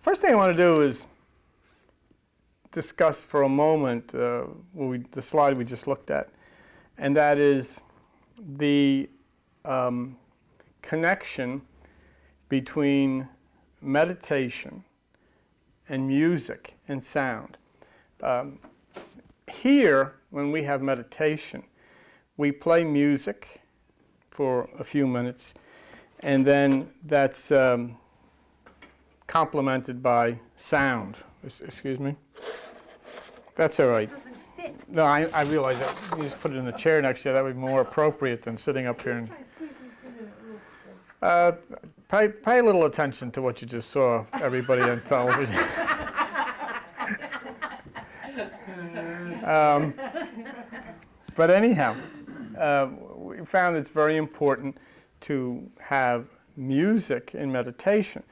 First thing I want to do is discuss for a moment the slide we just looked at, and that is the connection between meditation and music and sound. Here, when we have meditation, we play music for a few minutes, and then that's complemented by sound. Excuse me. That's all right. It doesn't fit. No, I realize that. You just put it in the chair next to you. That would be more appropriate than sitting up here. And, pay a little attention to what you just saw, everybody on television. But anyhow, we found it's very important to have music in meditation.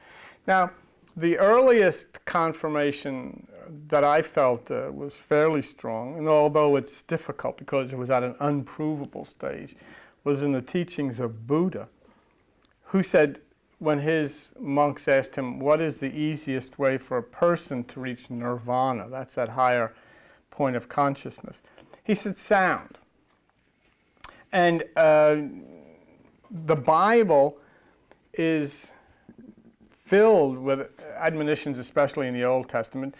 Now, the earliest confirmation that I felt was fairly strong, and although it's difficult because it was at an unprovable stage, was in the teachings of Buddha, who said when his monks asked him, what is the easiest way for a person to reach nirvana? That's that higher point of consciousness. He said sound. And the Bible is filled with admonitions, especially in the Old Testament,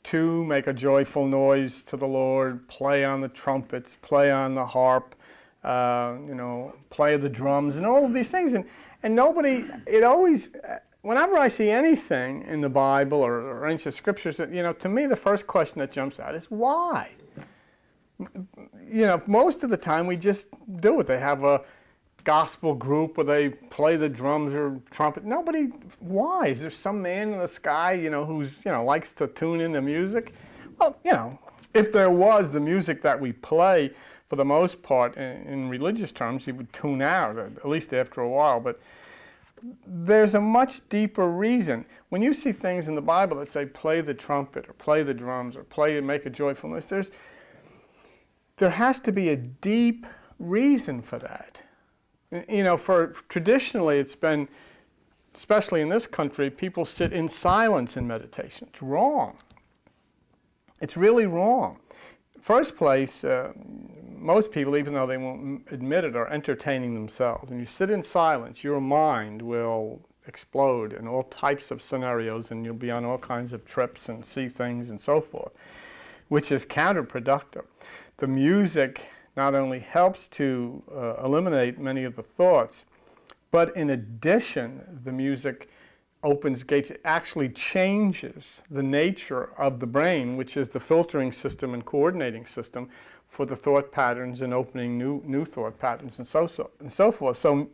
to make a joyful noise to the Lord, play on the trumpets, play on the harp, play the drums, and all of these things. And nobody, it always, whenever I see anything in the Bible or ancient scriptures, to me the first question that jumps out is why? Most of the time we just do it. They have a gospel group where they play the drums or trumpet. Nobody, why? Is there some man in the sky, who's, likes to tune in the music? Well, if there was, the music that we play, for the most part, in religious terms, he would tune out, at least after a while. But there's a much deeper reason. When you see things in the Bible that say play the trumpet or play the drums or play and make a joyful noise, there has to be a deep reason for that. Traditionally it's been, especially in this country, people sit in silence in meditation. It's wrong. It's really wrong. First place, most people, even though they won't admit it, are entertaining themselves. When you sit in silence, your mind will explode in all types of scenarios, and you'll be on all kinds of trips and see things and so forth, which is counterproductive. The music not only helps to eliminate many of the thoughts, but in addition, the music opens gates. It actually changes the nature of the brain, which is the filtering system and coordinating system for the thought patterns and opening new thought patterns and so forth. So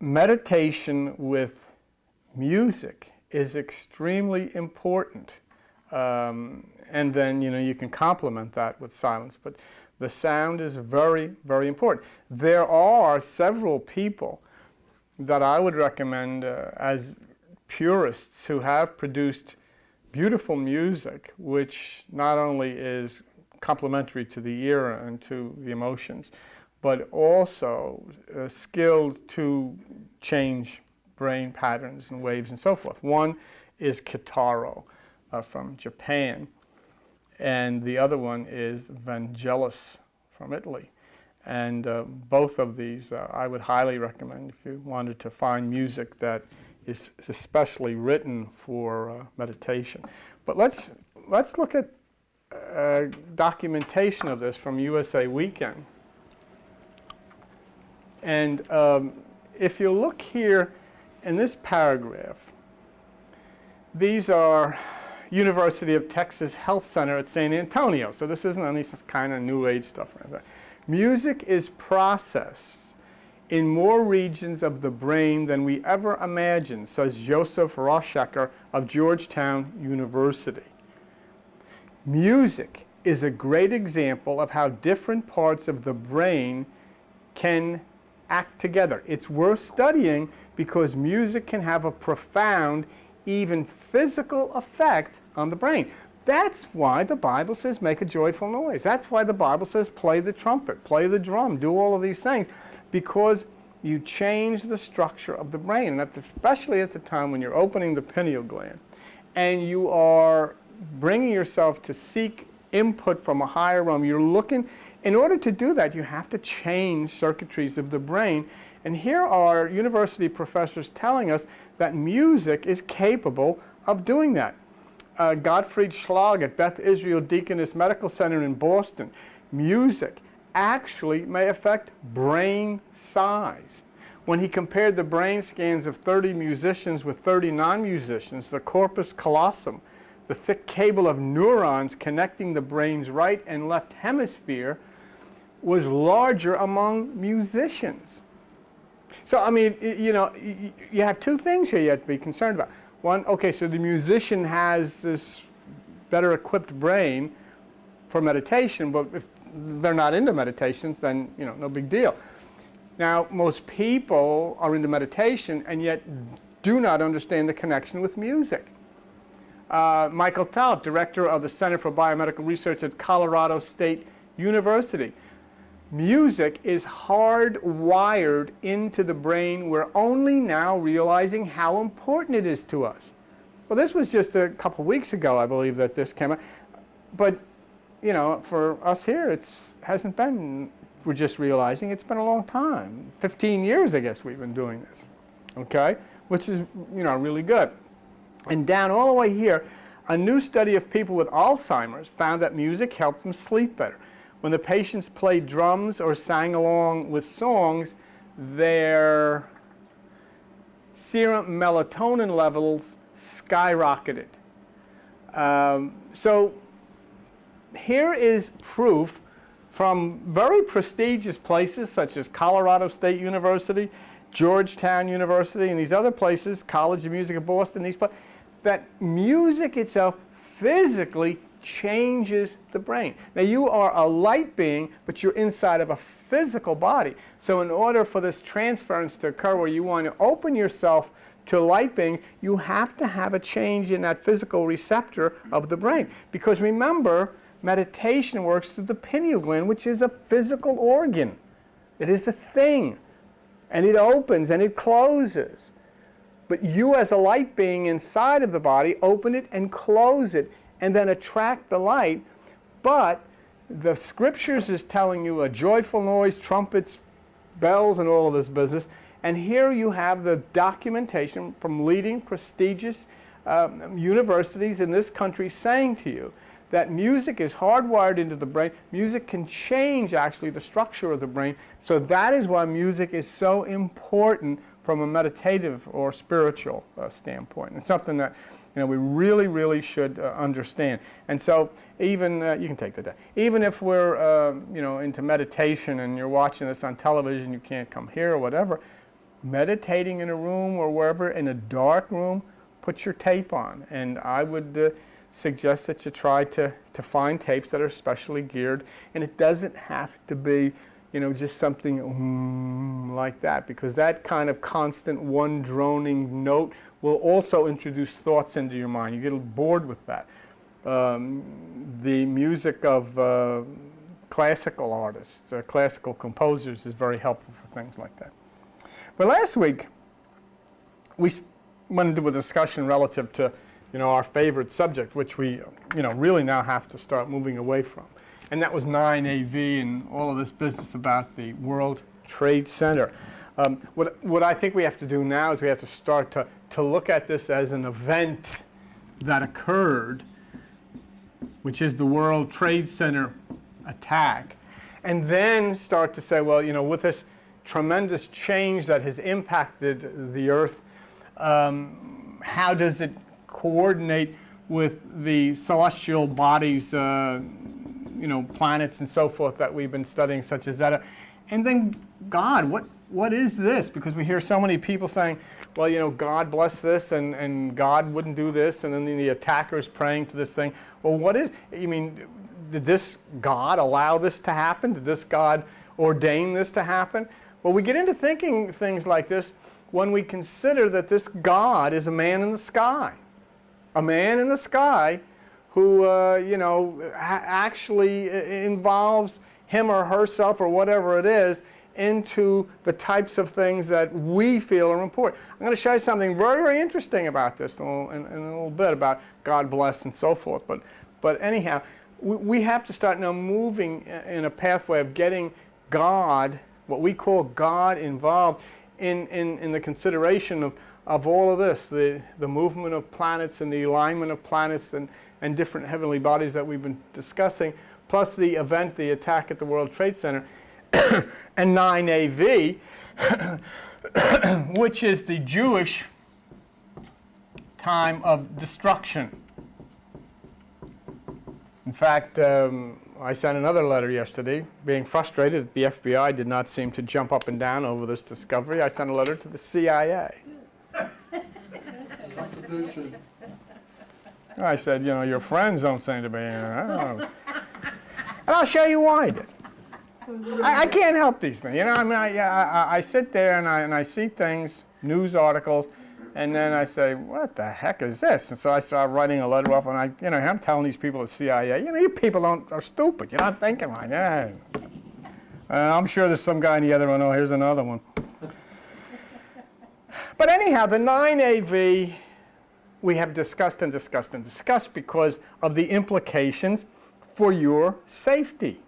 meditation with music is extremely important. And then, you can complement that with silence. But the sound is very, very important. There are several people that I would recommend as purists who have produced beautiful music, which not only is complementary to the ear and to the emotions, but also skilled to change brain patterns and waves and so forth. One is Kitaro from Japan, and the other one is Vangelis from Italy. And both of these I would highly recommend if you wanted to find music that is especially written for meditation. But let's look at documentation of this from USA Weekend. And if you look here in this paragraph, these are University of Texas Health Center at San Antonio. So this isn't any kind of New Age stuff or anything. Music is processed in more regions of the brain than we ever imagined, says Joseph Roshacker of Georgetown University. Music is a great example of how different parts of the brain can act together. It's worth studying because music can have a profound, even physical effect on the brain. That's why the Bible says make a joyful noise. That's why the Bible says play the trumpet, play the drum, do all of these things, because you change the structure of the brain, and especially at the time when you're opening the pineal gland, and you are bringing yourself to seek input from a higher realm. You're looking, in order to do that, you have to change circuitries of the brain. And here are university professors telling us that music is capable of doing that. Gottfried Schlag at Beth Israel Deaconess Medical Center in Boston, music actually may affect brain size. When he compared the brain scans of 30 musicians with 30 non-musicians, the corpus callosum, the thick cable of neurons connecting the brain's right and left hemisphere, was larger among musicians. So, I mean, you know, you have two things here you have to be concerned about. One, okay, so the musician has this better equipped brain for meditation, but if they're not into meditation, then, you know, no big deal. Now, most people are into meditation and yet do not understand the connection with music. Michael Taub, director of the Center for Biomedical Research at Colorado State University. Music is hardwired into the brain. We're only now realizing how important it is to us. Well, this was just a couple weeks ago, I believe, that this came out. But, you know, for us here, it hasn't been, we're just realizing it's been a long time. 15 years, I guess, we've been doing this, okay? Which is, you know, really good. And down all the way here, a new study of people with Alzheimer's found that music helped them sleep better. When the patients played drums or sang along with songs, their serum melatonin levels skyrocketed. So here is proof from very prestigious places such as Colorado State University, Georgetown University, and these other places, College of Music of Boston, that music itself physically changes the brain. Now, you are a light being, but you're inside of a physical body. So in order for this transference to occur where you want to open yourself to light being, you have to have a change in that physical receptor of the brain. Because remember, meditation works through the pineal gland, which is a physical organ. It is a thing. And it opens and it closes. But you as a light being inside of the body, open it and close it, and then attract the light. But the scriptures is telling you a joyful noise, trumpets, bells, and all of this business. And here you have the documentation from leading prestigious universities in this country saying to you that music is hardwired into the brain. Music can change, actually, the structure of the brain. So that is why music is so important from a meditative or spiritual standpoint. It's something that, you know, we really, really should understand. And so even, you can take that down. Even if we're, you know, into meditation and you're watching this on television, you can't come here or whatever, meditating in a room or wherever, in a dark room, put your tape on. And I would suggest that you try to find tapes that are specially geared. And it doesn't have to be, you know, just something like that, because that kind of constant one droning note will also introduce thoughts into your mind. You get bored with that. The music of classical artists, classical composers is very helpful for things like that. But last week, we went into a discussion relative to, you know, our favorite subject, which we, you know, really now have to start moving away from. And that was 9/AV and all of this business about the World Trade Center. What I think we have to do now is we have to start to look at this as an event that occurred, which is the World Trade Center attack, and then start to say, well, you know, with this tremendous change that has impacted the earth, how does it coordinate with the celestial bodies, you know, planets and so forth that we've been studying, such as Zeta? And then God, what is this? Because we hear so many people saying, well, you know, God bless this, and God wouldn't do this, and then the attackers praying to this thing. Well, what is, I mean, did this God allow this to happen? Did this God ordain this to happen? Well, we get into thinking things like this when we consider that this God is a man in the sky. A man in the sky who, you know, actually involves him or herself or whatever it is into the types of things that we feel are important. I'm going to show you something very, very interesting about this in a little bit, about God bless and so forth. But anyhow, we have to start now moving in a pathway of getting God, what we call God, involved in the consideration of all of this, the movement of planets and the alignment of planets and different heavenly bodies that we've been discussing, plus the event, the attack at the World Trade Center, and 9 AV, which is the Jewish time of destruction. In fact, I sent another letter yesterday, being frustrated that the FBI did not seem to jump up and down over this discovery. I sent a letter to the CIA. I said, you know, your friends don't seem to be, and I'll show you why I did. I can't help these things, you know. I mean, I sit there and I see things, news articles, and then I say, what the heck is this? And so I start writing a letter off, and I'm telling these people at CIA, you know, you people are stupid. You're not thinking right. Yeah. I'm sure there's some guy in the other one. Oh, here's another one. But anyhow, the 9 AV we have discussed and discussed and discussed because of the implications for your safety.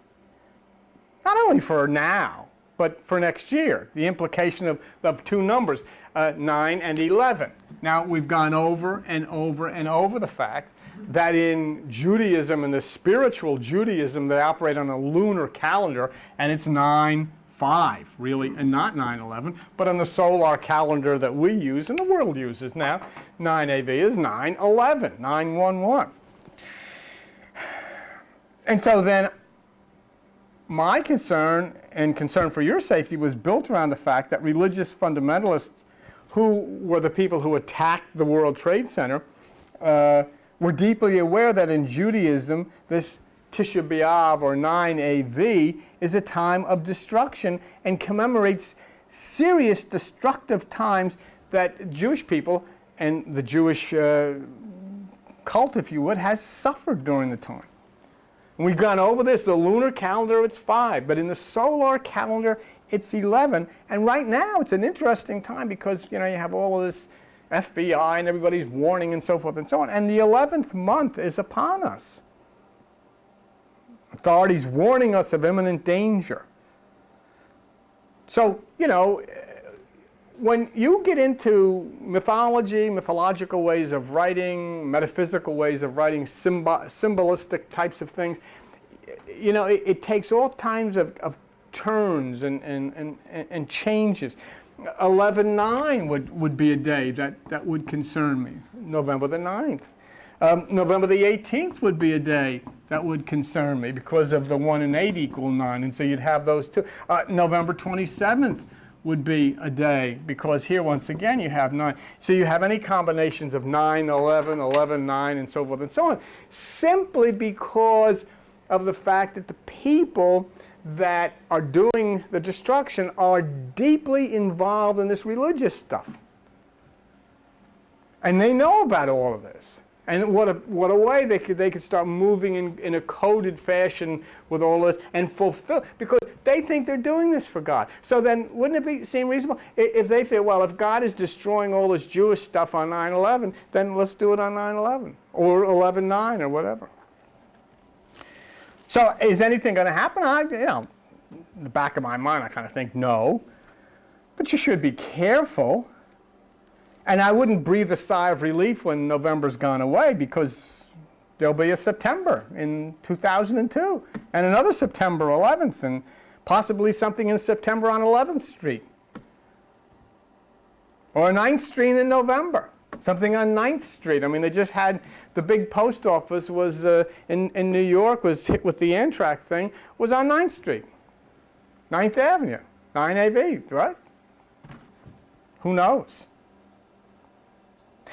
Not only for now, but for next year. The implication of two numbers, 9 and 11. Now, we've gone over and over and over the fact that in Judaism, in the spiritual Judaism, they operate on a lunar calendar, and it's 9/5, really, and not 9/11. But on the solar calendar that we use and the world uses now, 9 AV is 9/11, 9/11. And so then, my concern and concern for your safety was built around the fact that religious fundamentalists, who were the people who attacked the World Trade Center, were deeply aware that in Judaism, this Tisha B'Av, or 9 AV, is a time of destruction and commemorates serious destructive times that Jewish people and the Jewish cult, if you would, has suffered during the time. And we've gone over this. The lunar calendar, it's 5, but in the solar calendar, it's 11. And right now, it's an interesting time because, you know, you have all of this FBI and everybody's warning and so forth and so on. And the 11th month is upon us. Authorities warning us of imminent danger. So, you know, when you get into mythology, mythological ways of writing, metaphysical ways of writing, symbolistic types of things, you know, it takes all kinds of turns and changes. 11/9 would be a day that would concern me, November the 9th. November the 18th would be a day that would concern me because of the 1 and 8 equal 9, and so you'd have those two. November 27th would be a day, because here, once again, you have 9. So you have any combinations of 9, 11, 11, 9, and so forth and so on, simply because of the fact that the people that are doing the destruction are deeply involved in this religious stuff. And they know about all of this. And what a way they could start moving in a coded fashion with all this and fulfill, because they think they're doing this for God. So then wouldn't it seem reasonable if they feel, well, if God is destroying all this Jewish stuff on 9/11, then let's do it on 9/11 or 11/9 or whatever. So is anything going to happen? You know, in the back of my mind, I kind of think no. But you should be careful. And I wouldn't breathe a sigh of relief when November's gone away, because there'll be a September in 2002 and another September 11th and possibly something in September on 11th Street. Or 9th Street in November. Something on 9th Street. I mean, they just had the big post office was in New York, was hit with the anthrax thing, was on 9th Street. 9th Avenue. 9 AV, right? Who knows?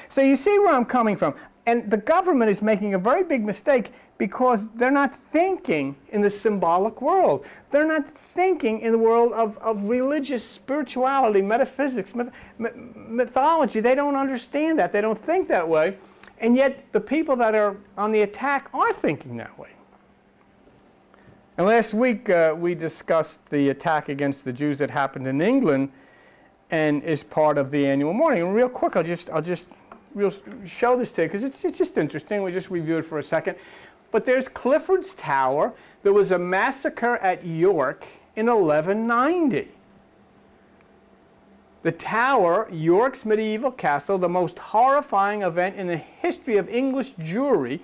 So you see where I'm coming from. And the government is making a very big mistake because they're not thinking in the symbolic world. They're not thinking in the world of religious spirituality, metaphysics, mythology. They don't understand that. They don't think that way. And yet the people that are on the attack are thinking that way. And last week we discussed the attack against the Jews that happened in England and is part of the annual mourning. And real quick, I'll just show this to you because it's just interesting. We just review it for a second. But there's Clifford's Tower. There was a massacre at York in 1190. The Tower, York's medieval castle, the most horrifying event in the history of English Jewry.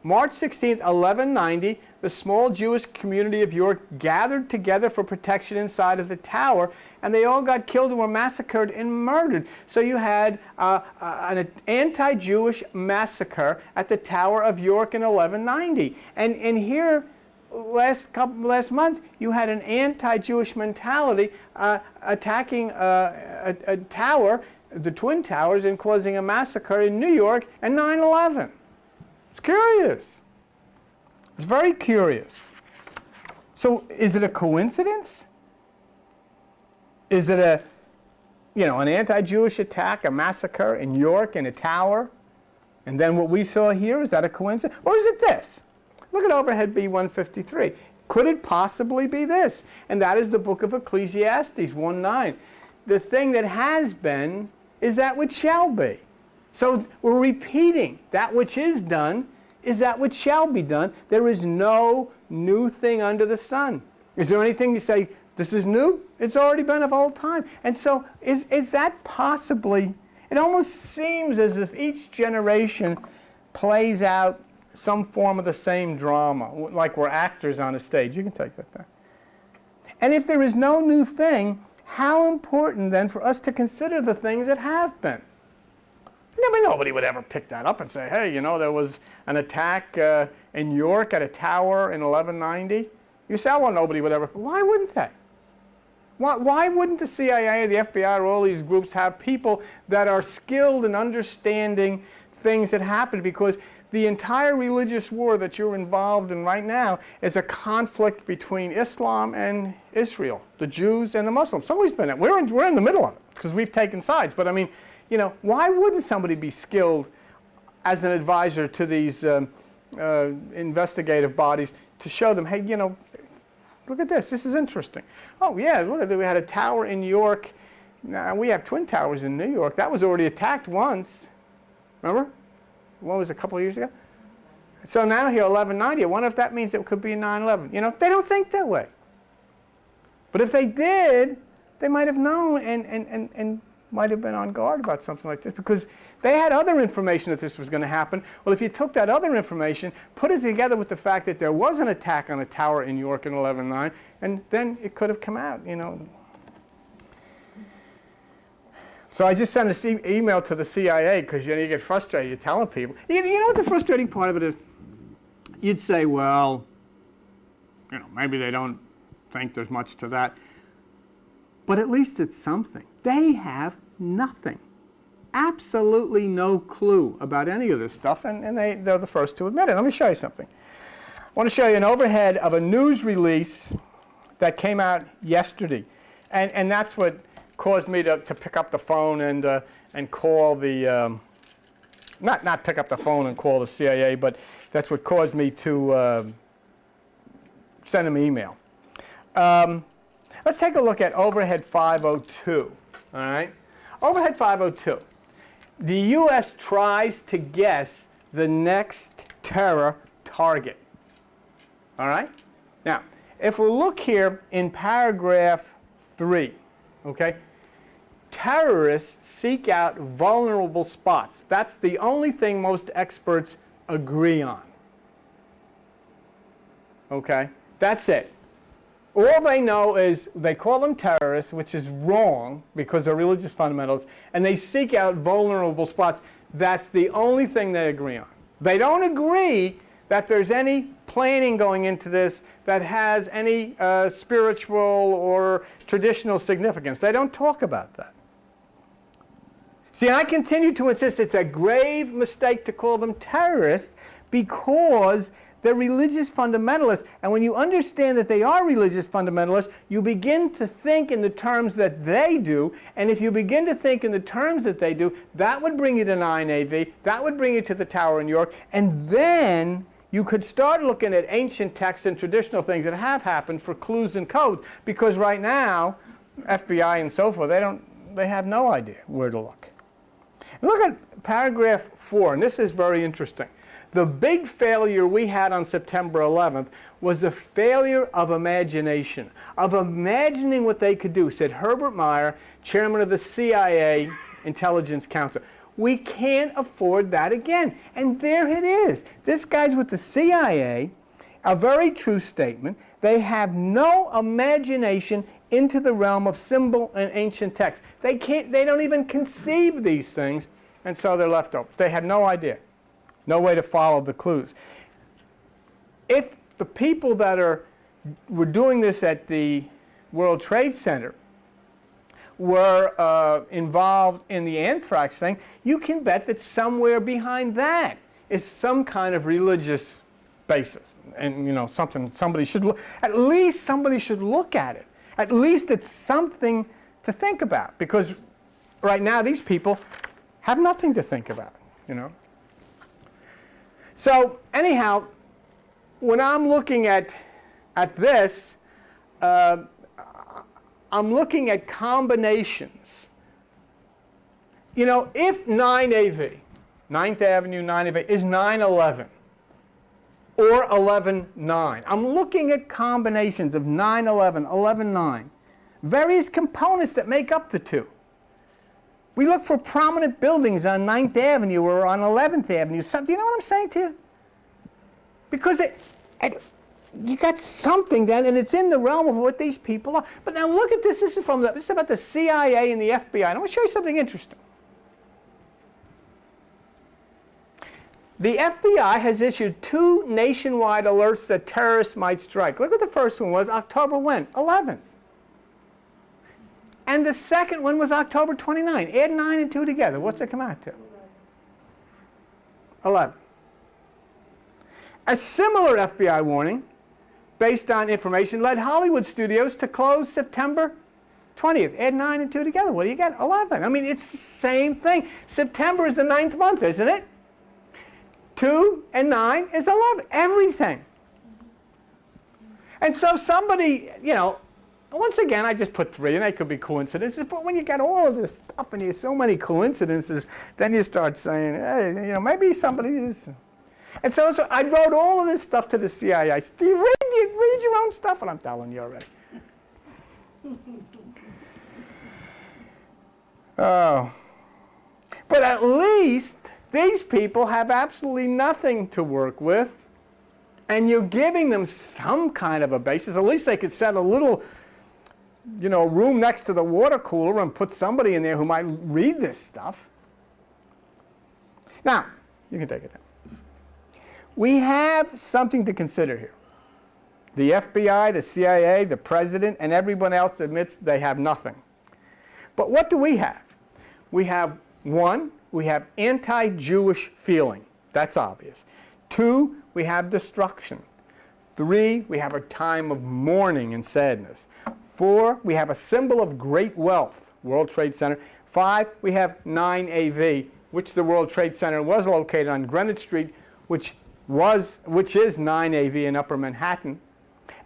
March 16, 1190, the small Jewish community of York gathered together for protection inside of the tower, and they all got killed and were massacred and murdered. So you had an anti-Jewish massacre at the Tower of York in 1190. And here, last month, you had an anti-Jewish mentality attacking a tower, the Twin Towers, and causing a massacre in New York and 9/11. It's curious. It's very curious. So is it a coincidence? Is it an anti-Jewish attack, a massacre in York in a tower? And then what we saw here, is that a coincidence? Or is it this? Look at overhead B153. Could it possibly be this? And that is the book of Ecclesiastes 1:9. The thing that has been is that which shall be. So we're repeating that which is done is that which shall be done. There is no new thing under the sun. Is there anything you say, this is new? It's already been of old time. And so is that possibly, it almost seems as if each generation plays out some form of the same drama, like we're actors on a stage. You can take that back. And if there is no new thing, how important then for us to consider the things that have been? Nobody would ever pick that up and say, hey, there was an attack in York at a tower in 1190. You say, well, nobody would ever. Why wouldn't they? Why wouldn't the CIA or the FBI or all these groups have people that are skilled in understanding things that happened? Because the entire religious war that you're involved in right now is a conflict between Islam and Israel, the Jews and the Muslims. It's always been that. We're in the middle of it because we've taken sides. But I mean, why wouldn't somebody be skilled as an advisor to these investigative bodies to show them, hey, look at this. This is interesting. Oh, yeah, look, we had a tower in York. Now, we have twin towers in New York. That was already attacked once. Remember? What was it, a couple of years ago? So now here, 1190, I wonder if that means it could be 9/11. They don't think that way. But if they did, they might have known and might have been on guard about something like this because they had other information that this was going to happen. Well, if you took that other information, put it together with the fact that there was an attack on a tower in York in 11/9, and then it could have come out, So I just sent an email to the CIA because you get frustrated. You're telling people. You know what the frustrating part of it is? You'd say, well, maybe they don't think there's much to that. But at least it's something. They have nothing. Absolutely no clue about any of this stuff, and they're the first to admit it. Let me show you something. I want to show you an overhead of a news release that came out yesterday. And that's what caused me to pick up the phone and call the, not pick up the phone and call the CIA, but that's what caused me to send them an email. Let's take a look at overhead 502, all right? Overhead 502. The U.S. tries to guess the next terror target, all right? Now, if we look here in paragraph 3, okay, terrorists seek out vulnerable spots. That's the only thing most experts agree on, okay? That's it. All they know is they call them terrorists, which is wrong because they're religious fundamentalists, and they seek out vulnerable spots. That's the only thing they agree on. They don't agree that there's any planning going into this that has any spiritual or traditional significance. They don't talk about that. See, I continue to insist it's a grave mistake to call them terrorists because they're religious fundamentalists. And when you understand that they are religious fundamentalists, you begin to think in the terms that they do. And if you begin to think in the terms that they do, that would bring you to 9 AV. That would bring you to the tower in York. And then you could start looking at ancient texts and traditional things that have happened for clues and codes, because right now, FBI and so forth, they have no idea where to look. And look at paragraph 4, and this is very interesting. The big failure we had on September 11th was the failure of imagination, of imagining what they could do, said Herbert Meyer, chairman of the CIA Intelligence Council. We can't afford that again. And there it is. This guy's with the CIA, a very true statement. They have no imagination into the realm of symbol and ancient text. They don't even conceive these things, and so they're left over. They have no idea, no way to follow the clues. If the people that were doing this at the World Trade Center were involved in the anthrax thing, you can bet that somewhere behind that is some kind of religious basis. And, you know, somebody should look, at least somebody should look at it. At least it's something to think about, because right now these people have nothing to think about, you know. So anyhow, when I'm looking at this, I'm looking at combinations. You know, if 9AV, 9th Avenue, 9AV, is 911 or 119, I'm looking at combinations of 911, 119, various components that make up the two. We look for prominent buildings on 9th Avenue or on 11th Avenue. Do you know what I'm saying to you? Because you got something then, and it's in the realm of what these people are. But now look at this. This is about the CIA and the FBI. And I want to show you something interesting. The FBI has issued 2 nationwide alerts that terrorists might strike. Look what the first one was. October when? 11th. And the second one was October 29. Add 9 and 2 together. What's it come out to? 11. A similar FBI warning, based on information, led Hollywood studios to close September 20th. Add 9 and 2 together. What do you get? 11. I mean, it's the same thing. September is the 9th month, isn't it? 2 and 9 is 11. Everything. And so somebody, you know, once again, I just put 3, and they could be coincidences. But when you got all of this stuff and there's so many coincidences, then you start saying, hey, you know, maybe somebody is. And so I wrote all of this stuff to the CIA. I said, do you read your own stuff? And I'm telling you already. Oh. But at least these people have absolutely nothing to work with, and you're giving them some kind of a basis. At least they could set a little, you know, room next to the water cooler and put somebody in there who might read this stuff. Now, you can take it down. We have something to consider here. The FBI, the CIA, the president, and everyone else admits they have nothing. But what do we have? We have, 1, we have anti-Jewish feeling. That's obvious. 2, we have destruction. 3, we have a time of mourning and sadness. 4, we have a symbol of great wealth, World Trade Center. 5, we have 9AV, which the World Trade Center was located on Greenwich Street, which is 9AV in Upper Manhattan.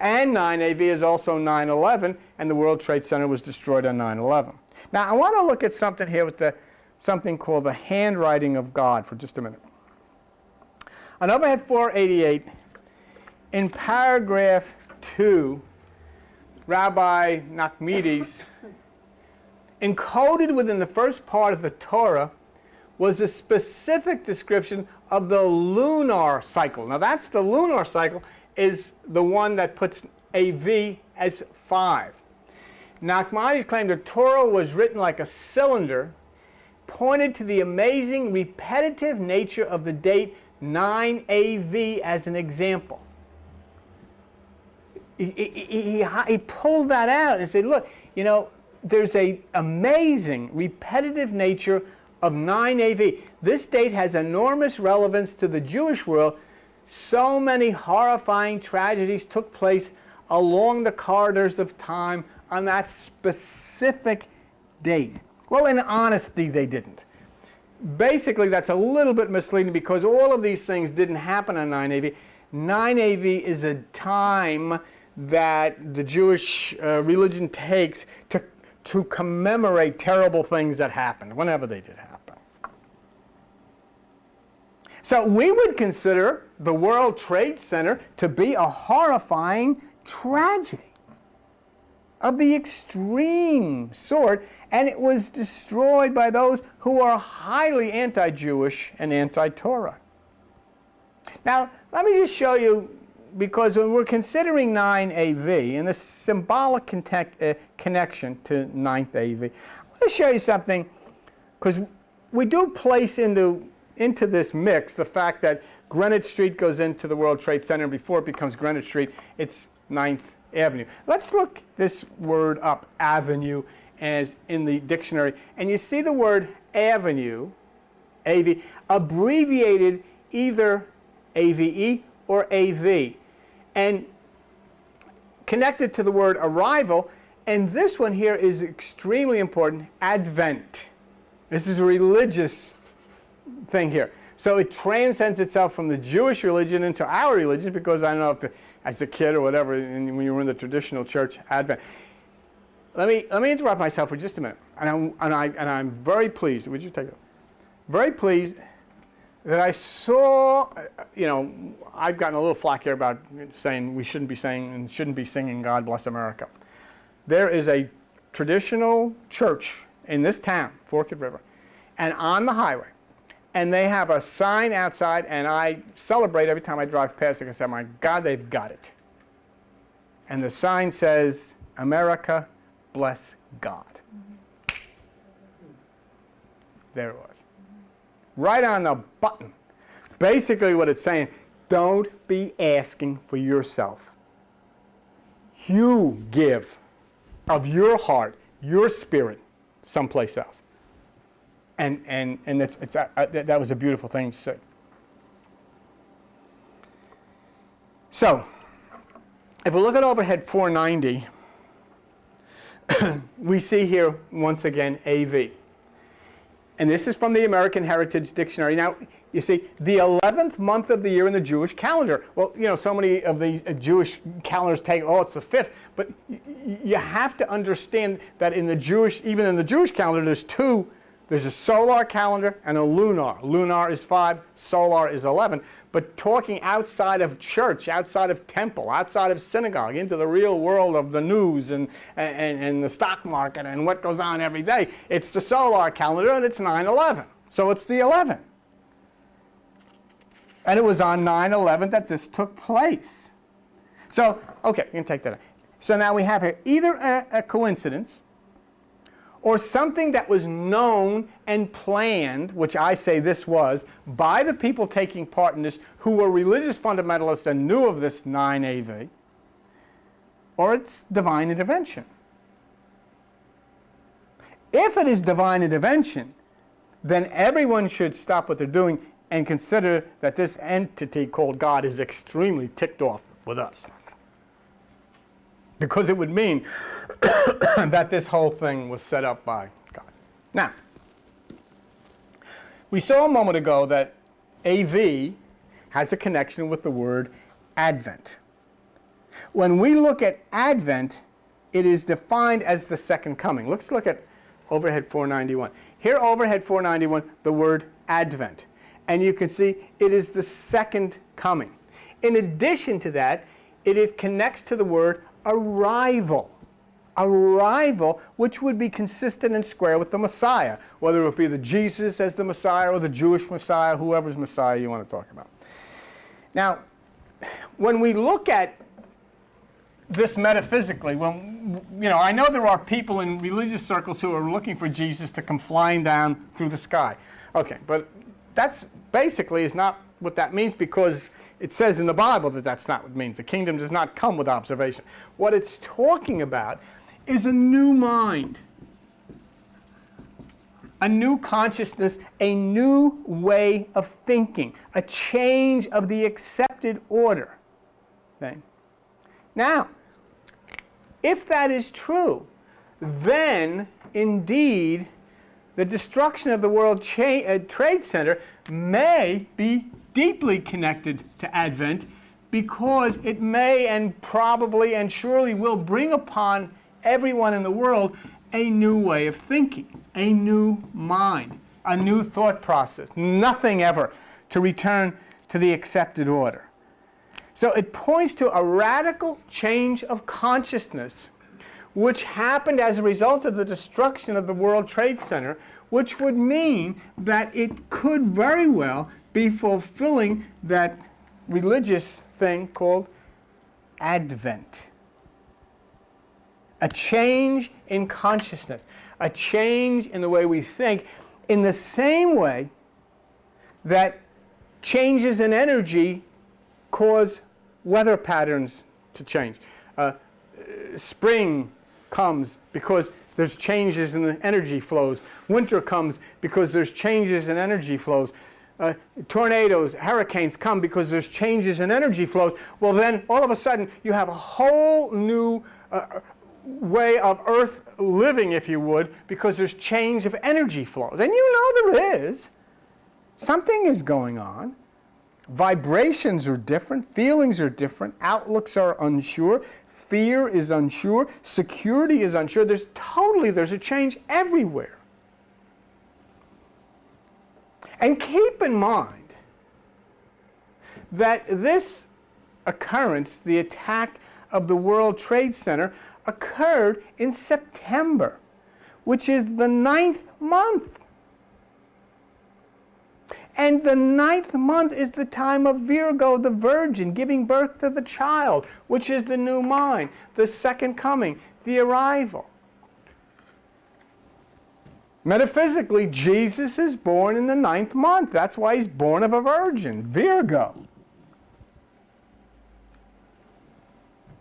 And 9AV is also 9/11, and the World Trade Center was destroyed on 9/11. Now, I want to look at something here with something called the handwriting of God for just a minute. On overhead 488, in paragraph 2, Rabbi Nachmanides, encoded within the first part of the Torah, was a specific description of the lunar cycle. Now that's the lunar cycle is the one that puts AV as 5. Nachmanides claimed the Torah was written like a cylinder, pointed to the amazing repetitive nature of the date 9AV as an example. He pulled that out and said, look, you know, there's an amazing repetitive nature of 9AV. This date has enormous relevance to the Jewish world. So many horrifying tragedies took place along the corridors of time on that specific date. Well, in honesty, they didn't. Basically, that's a little bit misleading because all of these things didn't happen on 9AV. 9 AV is a time that the Jewish religion takes to commemorate terrible things that happened, whenever they did happen. So we would consider the World Trade Center to be a horrifying tragedy of the extreme sort, and it was destroyed by those who are highly anti-Jewish and anti-Torah. Now, let me just show you, because when we're considering 9 AV and the symbolic connection to 9th AV, I want to show you something, because we do place into this mix the fact that Greenwich Street goes into the World Trade Center, and before it becomes Greenwich Street, it's 9th Avenue. Let's look this word up, avenue, as in the dictionary, and you see the word avenue, AV, abbreviated either AVE or AV, and connected to the word arrival, and this one here is extremely important, Advent. This is a religious thing here. So it transcends itself from the Jewish religion into our religion, because I don't know if as a kid or whatever, and when you were in the traditional church, Advent. Let me interrupt myself for just a minute, and I'm very pleased. Would you take it? Very pleased that I saw. I've gotten a little flack here about saying we shouldn't be saying and shouldn't be singing "God Bless America." There is a traditional church in this town, Forked River, and on the highway. And they have a sign outside, and I celebrate every time I drive past it. I say, my God, they've got it. And the sign says, America, bless God. There it was. Right on the button. Basically what it's saying, don't be asking for yourself. You give of your heart, your spirit, someplace else. And that was a beautiful thing to say. So, if we look at overhead 490, we see here, once again, AV. And this is from the American Heritage Dictionary. Now, you see, the 11th month of the year in the Jewish calendar. Well, so many of the Jewish calendars take, it's the 5th. But you have to understand that even in the Jewish calendar, there's two. There's a solar calendar and a lunar. Lunar is 5, solar is 11. But talking outside of church, outside of temple, outside of synagogue, into the real world of the news and the stock market and what goes on every day, it's the solar calendar, and it's 9/11. So it's the 11th. And it was on 9/11 that this took place. So, okay, you can take that out. So now we have here either a coincidence, or something that was known and planned, which I say this was, by the people taking part in this who were religious fundamentalists and knew of this 9 AV, or it's divine intervention. If it is divine intervention, then everyone should stop what they're doing and consider that this entity called God is extremely ticked off with us. Because it would mean that this whole thing was set up by God. Now, we saw a moment ago that AV has a connection with the word Advent. When we look at Advent, it is defined as the second coming. Let's look at overhead 491. Here, overhead 491, the word Advent. And you can see it is the second coming. In addition to that, it connects to the word arrival. Arrival, which would be consistent and square with the Messiah, whether it be the Jesus as the Messiah or the Jewish Messiah, whoever's Messiah you want to talk about. Now, when we look at this metaphysically, I know there are people in religious circles who are looking for Jesus to come flying down through the sky. Okay, but that's basically is not what that means, because it says in the Bible that that's not what it means. The kingdom does not come with observation. What it's talking about is a new mind, a new consciousness, a new way of thinking, a change of the accepted order. Okay? Now, if that is true, then indeed the destruction of the World Trade Center may be deeply connected to Advent, because it may and probably and surely will bring upon everyone in the world a new way of thinking, a new mind, a new thought process. Nothing ever to return to the accepted order. So it points to a radical change of consciousness which happened as a result of the destruction of the World Trade Center, which would mean that it could very well be fulfilling that religious thing called Advent. A change in consciousness, a change in the way we think, in the same way that changes in energy cause weather patterns to change. Spring comes because there's changes in the energy flows. Winter comes because there's changes in energy flows. Tornadoes, hurricanes come because there's changes in energy flows. Well, then all of a sudden you have a whole new way of Earth living, if you would, because there's change of energy flows. And you know there is. Something is going on. Vibrations are different, feelings are different, outlooks are unsure, fear is unsure, security is unsure. There's a change everywhere. And keep in mind that this occurrence, the attack of the World Trade Center, occurred in September, which is the 9th month. And the 9th month is the time of Virgo, the Virgin, giving birth to the child, which is the new mind, the second coming, the arrival. Metaphysically, Jesus is born in the 9th month. That's why he's born of a virgin, Virgo.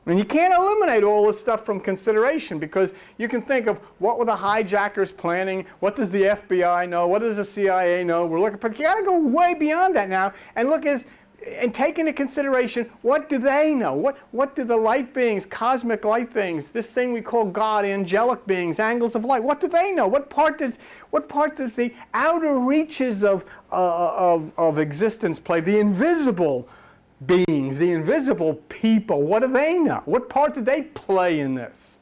And you can't eliminate all this stuff from consideration, because you can think of what were the hijackers planning, what does the FBI know, what does the CIA know. We're looking, but you got to go way beyond that now and look and take into consideration, what do they know? What do the light beings, cosmic light beings, this thing we call God, angelic beings, angles of light, what do they know? What part does the outer reaches of existence play? The invisible beings, the invisible people, what do they know? What part did they play in this?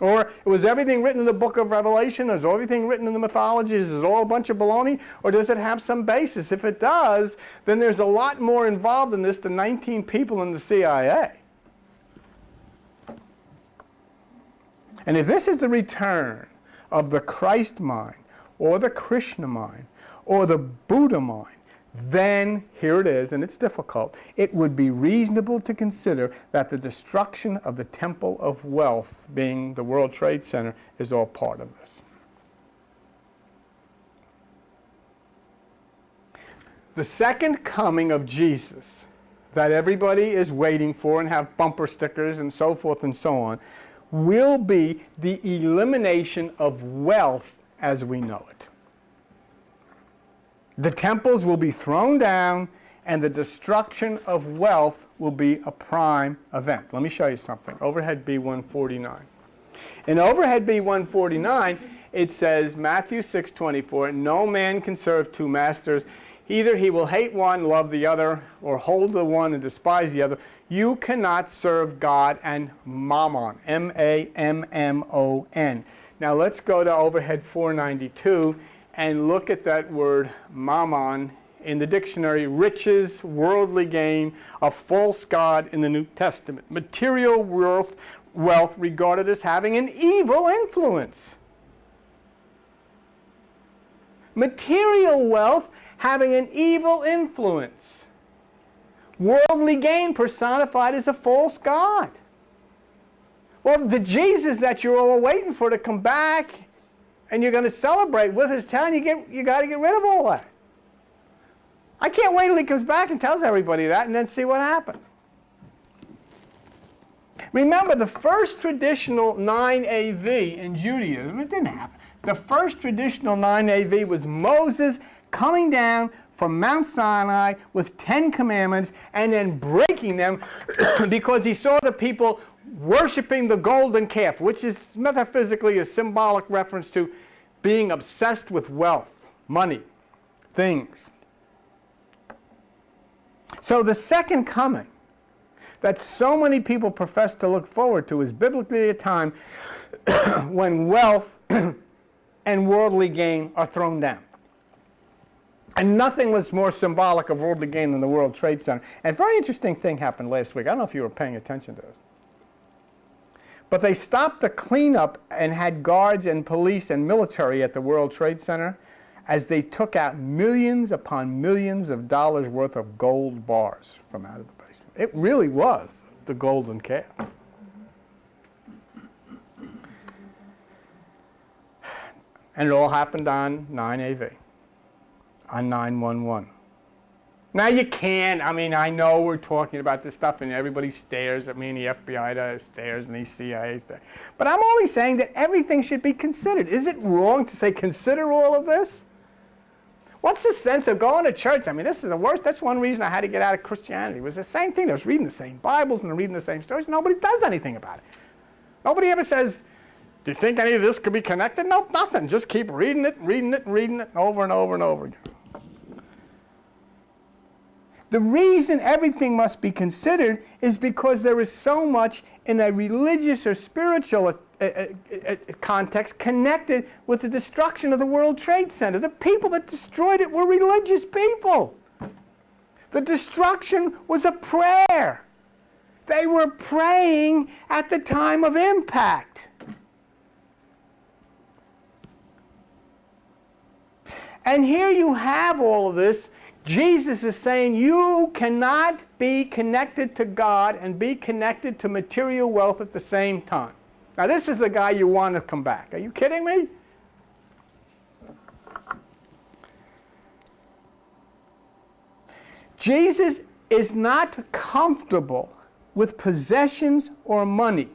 Or was everything written in the book of Revelation? Is everything written in the mythologies? Is it all a bunch of baloney? Or does it have some basis? If it does, then there's a lot more involved in this than 19 people in the CIA. And if this is the return of the Christ mind, or the Krishna mind, or the Buddha mind, then here it is, and it's difficult. It would be reasonable to consider that the destruction of the temple of wealth, being the World Trade Center, is all part of this. The second coming of Jesus, that everybody is waiting for and have bumper stickers and so forth and so on, will be the elimination of wealth as we know it. The temples will be thrown down, and the destruction of wealth will be a prime event. Let me show you something. Overhead B149. In Overhead B149, it says, Matthew 6:24, no man can serve two masters. Either he will hate one, love the other, or hold the one and despise the other. You cannot serve God and Mammon, M-A-M-M-O-N. Now let's go to Overhead 492. And look at that word, mammon, in the dictionary, riches, worldly gain, a false god in the New Testament. Material wealth regarded as having an evil influence. Material wealth having an evil influence. Worldly gain personified as a false god. Well, the Jesus that you're all waiting for to come back and you're going to celebrate with his telling you got to get rid of all that. I can't wait till he comes back and tells everybody that and then see what happens. Remember, the first traditional 9 AV in Judaism, it didn't happen. The first traditional 9 AV was Moses coming down from Mount Sinai with 10 commandments and then breaking them because he saw the people worshiping the golden calf, which is metaphysically a symbolic reference to being obsessed with wealth, money, things. So the second coming that so many people profess to look forward to is biblically a time when wealth and worldly gain are thrown down. And nothing was more symbolic of worldly gain than the World Trade Center. And a very interesting thing happened last week. I don't know if you were paying attention to this. But they stopped the cleanup and had guards and police and military at the World Trade Center as they took out millions upon millions of dollars worth of gold bars from out of the basement. It really was the golden calf. And it all happened on 9AV, on 9/11. Now you can't, I mean, I know we're talking about this stuff and everybody stares at me and the FBI stares and the CIA stares. But I'm only saying that everything should be considered. Is it wrong to say consider all of this? What's the sense of going to church? I mean, this is the worst. That's one reason I had to get out of Christianity. It was the same thing. I was reading the same Bibles and reading the same stories. Nobody does anything about it. Nobody ever says, do you think any of this could be connected? No, nothing. Just keep reading it, reading it, reading it over and over and over again. The reason everything must be considered is because there is so much in a religious or spiritual context connected with the destruction of the World Trade Center. The people that destroyed it were religious people. The destruction was a prayer. They were praying at the time of impact. And here you have all of this. Jesus is saying you cannot be connected to God and be connected to material wealth at the same time. Now this is the guy you want to come back. Are you kidding me? Jesus is not comfortable with possessions or money.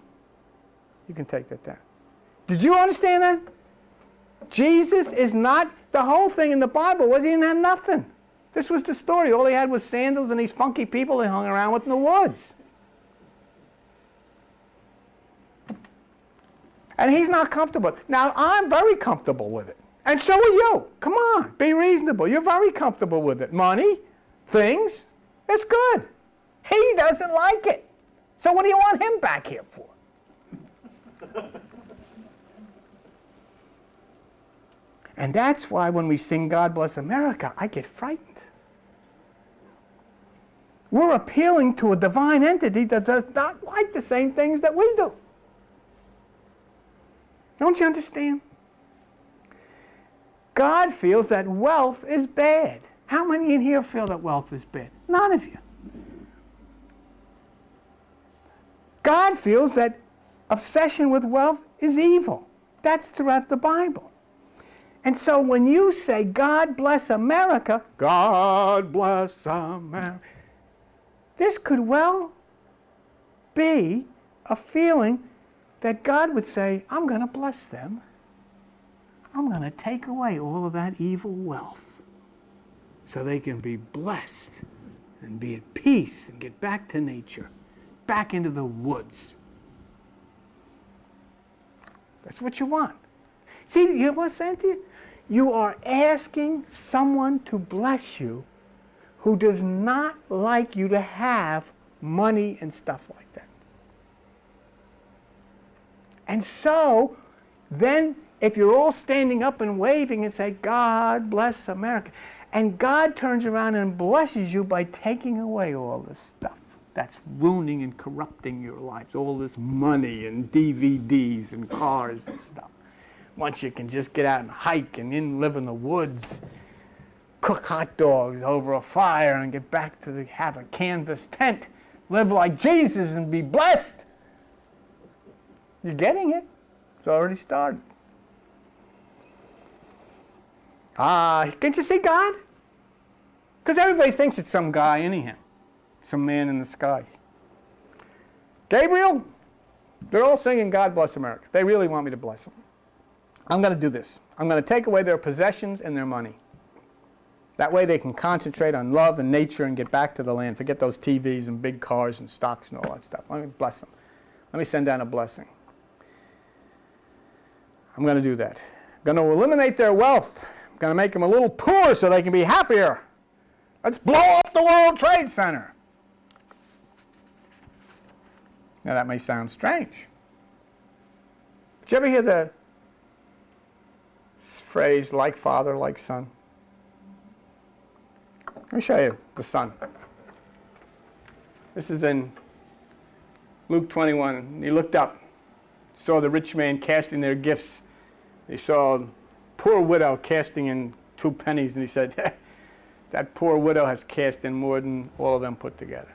You can take that down. Did you understand that? Jesus is not, the whole thing in the Bible was he didn't have nothing. This was the story. All he had was sandals and these funky people he hung around with in the woods. And he's not comfortable. Now, I'm very comfortable with it. And so are you. Come on, be reasonable. You're very comfortable with it. Money, things, it's good. He doesn't like it. So what do you want him back here for? And that's why when we sing God Bless America, I get frightened. We're appealing to a divine entity that does not like the same things that we do. Don't you understand? God feels that wealth is bad. How many in here feel that wealth is bad? None of you. God feels that obsession with wealth is evil. That's throughout the Bible. And so when you say, God bless America, God bless America, this could well be a feeling that God would say, I'm going to bless them. I'm going to take away all of that evil wealth so they can be blessed and be at peace and get back to nature, back into the woods. That's what you want. See, you know what I'm saying to you? You are asking someone to bless you who does not like you to have money and stuff like that. And so, then, if you're all standing up and waving and say, God bless America, and God turns around and blesses you by taking away all this stuff that's ruining and corrupting your lives, all this money and DVDs and cars and stuff. Once you can just get out and hike and live in the woods, cook hot dogs over a fire and get back to have a canvas tent, live like Jesus and be blessed. You're getting it. It's already started. Can't you see God? Because everybody thinks it's some guy anyhow. Some man in the sky. Gabriel, they're all singing God bless America. They really want me to bless them. I'm going to do this. I'm going to take away their possessions and their money. That way they can concentrate on love and nature and get back to the land. Forget those TVs and big cars and stocks and all that stuff. Let me bless them. Let me send down a blessing. I'm going to do that. I'm going to eliminate their wealth. I'm going to make them a little poor so they can be happier. Let's blow up the World Trade Center. Now that may sound strange. Did you ever hear the phrase, like father, like son? Let me show you the son. This is in Luke 21. He looked up, saw the rich man casting their gifts. He saw a poor widow casting in 2 pennies, and he said, that poor widow has cast in more than all of them put together.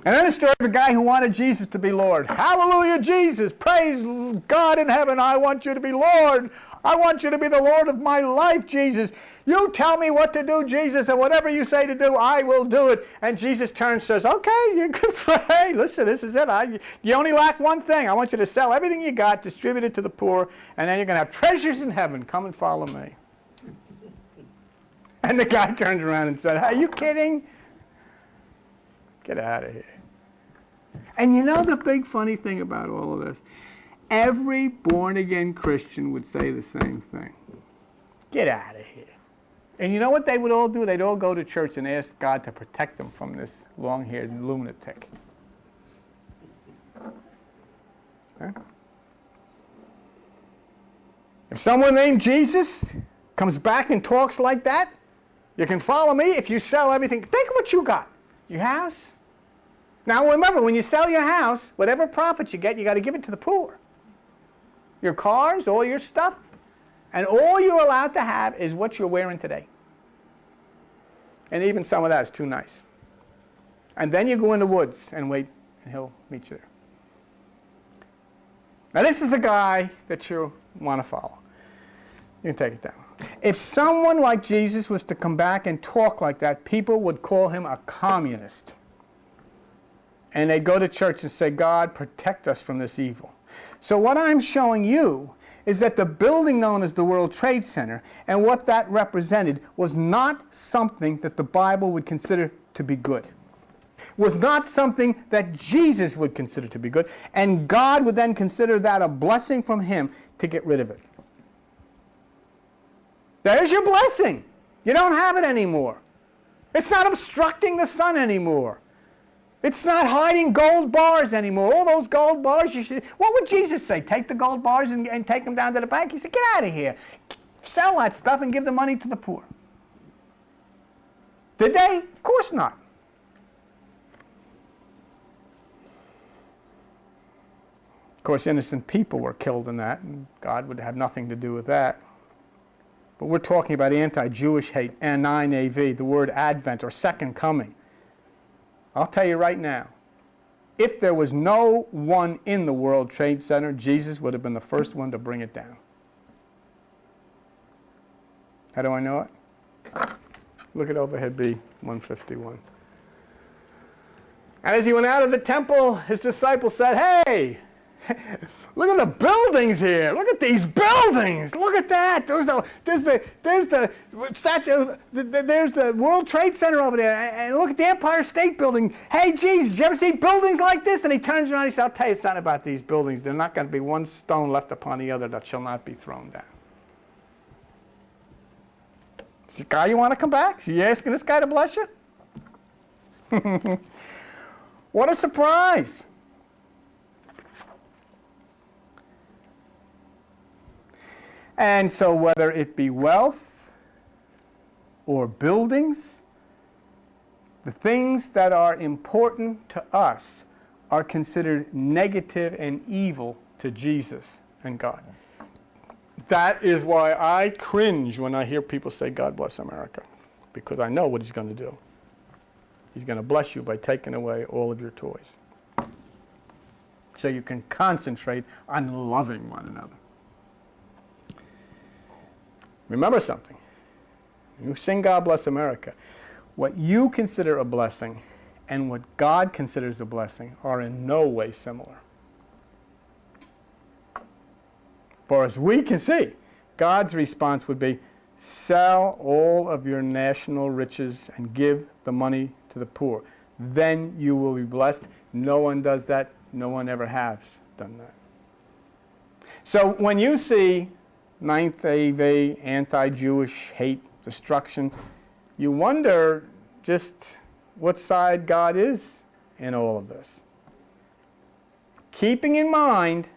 And then a story of a guy who wanted Jesus to be Lord. Hallelujah, Jesus. Praise God in heaven. I want you to be Lord. I want you to be the Lord of my life, Jesus. You tell me what to do, Jesus, and whatever you say to do, I will do it. And Jesus turns and says, okay, you can pray. Listen, this is it. You only lack one thing. I want you to sell everything you got, distribute it to the poor, and then you're going to have treasures in heaven. Come and follow me. And the guy turned around and said, are you kidding? Get out of here. And you know the big funny thing about all of this? Every born-again Christian would say the same thing. Get out of here. And you know what they would all do? They'd all go to church and ask God to protect them from this long-haired lunatic. Huh? If someone named Jesus comes back and talks like that, you can follow me if you sell everything. Think of what you got. Your house. Now remember, when you sell your house, whatever profit you get, you got to give it to the poor. Your cars, all your stuff, and all you're allowed to have is what you're wearing today. And even some of that is too nice. And then you go in the woods and wait, and he'll meet you there. Now this is the guy that you want to follow. You can take it down. If someone like Jesus was to come back and talk like that, people would call him a communist. And they'd go to church and say, God, protect us from this evil. So what I'm showing you is that the building known as the World Trade Center and what that represented was not something that the Bible would consider to be good. Was not something that Jesus would consider to be good. And God would then consider that a blessing from him to get rid of it. There's your blessing. You don't have it anymore. It's not obstructing the sun anymore. It's not hiding gold bars anymore. All those gold bars, you should. What would Jesus say? Take the gold bars and take them down to the bank? He said, get out of here. Sell that stuff and give the money to the poor. Did they? Of course not. Of course, innocent people were killed in that, and God would have nothing to do with that. But we're talking about anti-Jewish hate, and 9AV, the word Advent, or Second Coming. I'll tell you right now, if there was no one in the World Trade Center, Jesus would have been the first one to bring it down. How do I know it? Look at overhead B 151. And as he went out of the temple, his disciples said, hey, look at the buildings here. Look at these buildings. Look at that. There's the statue. There's the World Trade Center over there. And look at the Empire State Building. Hey, Jesus, did you ever see buildings like this? And he turns around and he says, I'll tell you something about these buildings. There's not going to be one stone left upon the other that shall not be thrown down. Is the guy you want to come back? Are you asking this guy to bless you? What a surprise. And so whether it be wealth or buildings, the things that are important to us are considered negative and evil to Jesus and God. That is why I cringe when I hear people say, God bless America, because I know what he's going to do. He's going to bless you by taking away all of your toys. So you can concentrate on loving one another. Remember something. You sing God Bless America. What you consider a blessing and what God considers a blessing are in no way similar. For as we can see, God's response would be, sell all of your national riches and give the money to the poor. Then you will be blessed. No one does that. No one ever has done that. So when you see 9th AV, anti-Jewish hate, destruction, you wonder just what side God is in all of this. Keeping in mind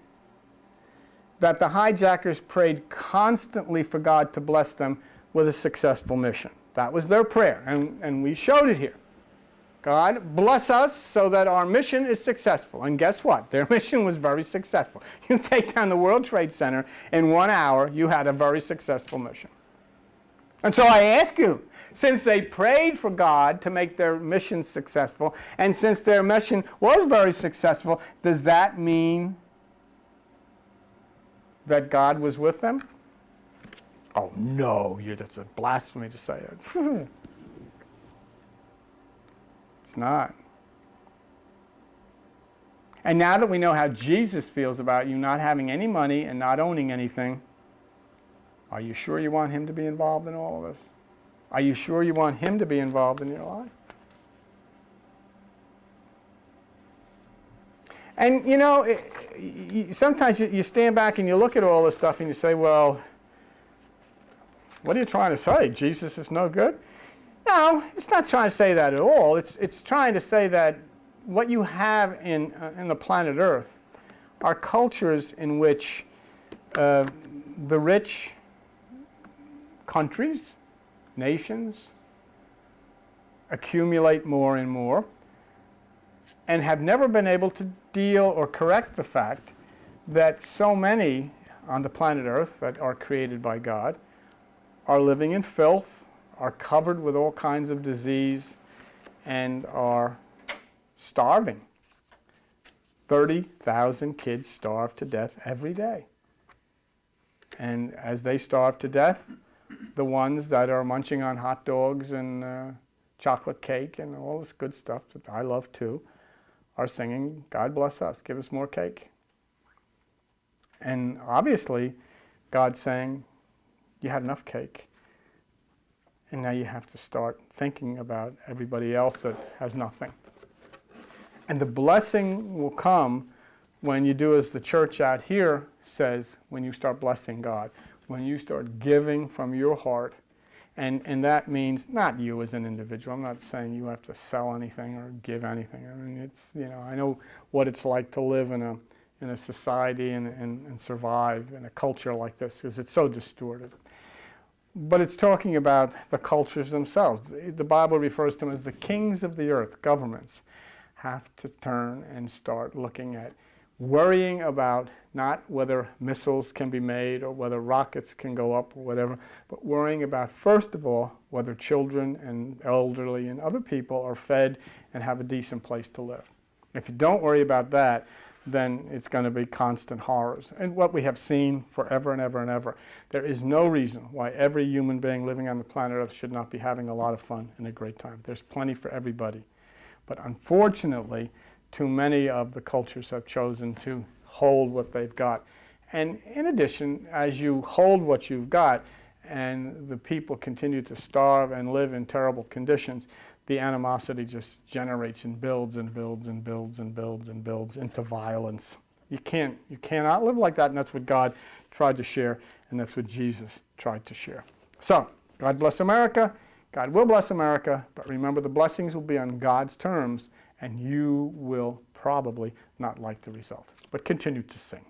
that the hijackers prayed constantly for God to bless them with a successful mission. That was their prayer, and we showed it here. God, bless us so that our mission is successful. And guess what? Their mission was very successful. You take down the World Trade Center in 1 hour, you had a very successful mission. And so I ask you, since they prayed for God to make their mission successful, and since their mission was very successful, does that mean that God was with them? Oh no, that's a blasphemy to say it. It's not. And now that we know how Jesus feels about you not having any money and not owning anything, are you sure you want him to be involved in all of this? Are you sure you want him to be involved in your life? And you know, sometimes you stand back and you look at all this stuff and you say, well, what are you trying to say? Jesus is no good? No, it's not trying to say that at all. It's trying to say that what you have in the planet Earth are cultures in which the rich countries, nations, accumulate more and more and have never been able to deal or correct the fact that so many on the planet Earth that are created by God are living in filth, are covered with all kinds of disease, and are starving. 30,000 kids starve to death every day. And as they starve to death, the ones that are munching on hot dogs and chocolate cake and all this good stuff that I love too, are singing, God bless us, give us more cake. And obviously, God's saying, you had enough cake. And now you have to start thinking about everybody else that has nothing. And the blessing will come when you do as the church out here says, when you start blessing God, when you start giving from your heart. And that means not you as an individual. I'm not saying you have to sell anything or give anything. I mean, it's, you know, I know what it's like to live in a society and survive in a culture like this because it's so distorted. But it's talking about the cultures themselves. The Bible refers to them as the kings of the earth, governments, have to turn and start looking at worrying about not whether missiles can be made or whether rockets can go up or whatever, but worrying about, first of all, whether children and elderly and other people are fed and have a decent place to live. If you don't worry about that, then it's going to be constant horrors. And what we have seen forever and ever and ever, there is no reason why every human being living on the planet Earth should not be having a lot of fun and a great time. There's plenty for everybody. But unfortunately, too many of the cultures have chosen to hold what they've got. And in addition, as you hold what you've got and the people continue to starve and live in terrible conditions, the animosity just generates and builds and builds and builds and builds and builds into violence. You cannot live like that, and that's what God tried to share, and that's what Jesus tried to share. So, God bless America. God will bless America, but remember the blessings will be on God's terms, and you will probably not like the result. But continue to sing.